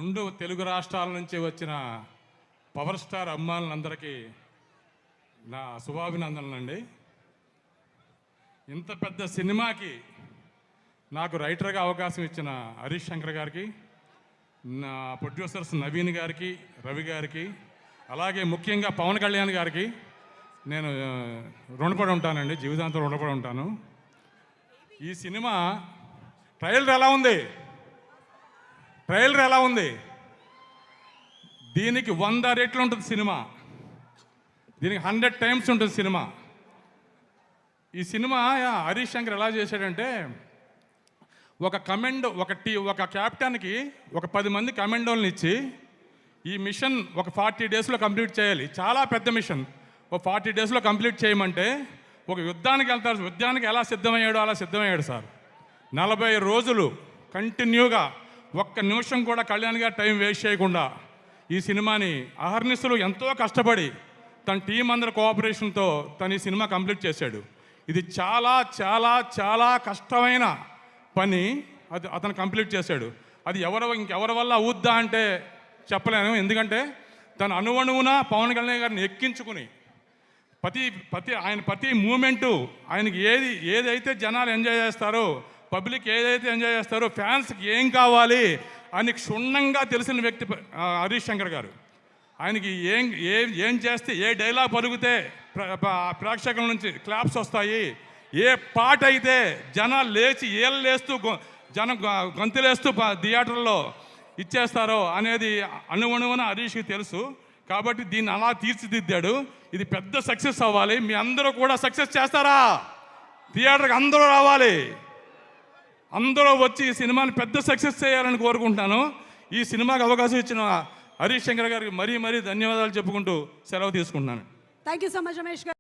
రెండు తెలుగు రాష్ట్రాల నుంచి వచ్చిన పవర్ స్టార్ అమ్మాయిలందరికీ నా శుభాభినందనలండి. ఇంత పెద్ద సినిమాకి నాకు రైటర్గా అవకాశం ఇచ్చిన హరీష్ శంకర్ గారికి, నా ప్రొడ్యూసర్స్ నవీన్ గారికి, రవి గారికి, అలాగే ముఖ్యంగా పవన్ కళ్యాణ్ గారికి నేను రుణపడి ఉంటానండి, జీవితాంతం రుణపడి ఉంటాను. ఈ సినిమా ట్రైలర్ ఎలా ఉంది? దీనికి 100 రెట్లు ఉంటుంది సినిమా, దీనికి 100 టైమ్స్ ఉంటుంది సినిమా. ఈ సినిమా హరీష్ శంకర్ ఎలా చేశాడంటే, ఒక క్యాప్టెన్కి ఒక 10 మంది కమాండోలను ఇచ్చి ఈ మిషన్ ఒక 40 డేస్లో కంప్లీట్ చేయాలి. చాలా పెద్ద మిషన్. ఒక 40 డేస్లో కంప్లీట్ చేయమంటే ఒక యుద్ధానికి వెళ్తారు. యుద్ధానికి ఎలా సిద్ధమయ్యాడో అలా సిద్ధమయ్యాడు సార్. 40 రోజులు కంటిన్యూగా ఒక్క నిమిషం కూడా కళ్యాణ్ గారు టైం వేస్ట్ చేయకుండా ఈ సినిమాని అహర్నిశలు ఎంతో కష్టపడి తన టీం అందరి కోఆపరేషన్తో తను ఈ సినిమా కంప్లీట్ చేశాడు. ఇది చాలా చాలా చాలా కష్టమైన పని, అది అతను కంప్లీట్ చేశాడు. అది ఇంకెవరి వల్ల అవుద్దా అంటే చెప్పలేను. ఎందుకంటే తను అణువణువున పవన్ కళ్యాణ్ గారిని ఎక్కించుకుని ప్రతి మూమెంటు ఆయనకి ఏదైతే జనాలు ఎంజాయ్ చేస్తారో, పబ్లిక్ ఏదైతే ఎంజాయ్ చేస్తారో, ఫ్యాన్స్కి ఏం కావాలి అని క్షుణ్ణంగా తెలిసిన వ్యక్తి హరీష్ శంకర్ గారు. ఆయనకి ఏం చేస్తే, ఏ డైలాగ్ పలుకుతే ప్రేక్షకుల నుంచి క్లాప్స్ వస్తాయి, ఏ పాట అయితే జనాలు లేచి ఏళ్ళేస్తూ గొంతులేస్తూ థియేటర్లో ఇచ్చేస్తారో అనేది అణువణువున హరీష్కి తెలుసు. కాబట్టి దీన్ని అలా తీర్చిదిద్దాడు. ఇది పెద్ద సక్సెస్ అవ్వాలి. మీ అందరూ కూడా సక్సెస్ చేస్తారా? థియేటర్కి అందరూ రావాలి, అందరూ వచ్చి ఈ సినిమాని పెద్ద సక్సెస్ చేయాలని కోరుకుంటున్నాను. ఈ సినిమాకి అవకాశం ఇచ్చిన హరీష్ శంకర్ గారికి మరీ ధన్యవాదాలు చెప్పుకుంటూ సెలవు తీసుకుంటున్నాను. Thank you so much Ramesh గారు.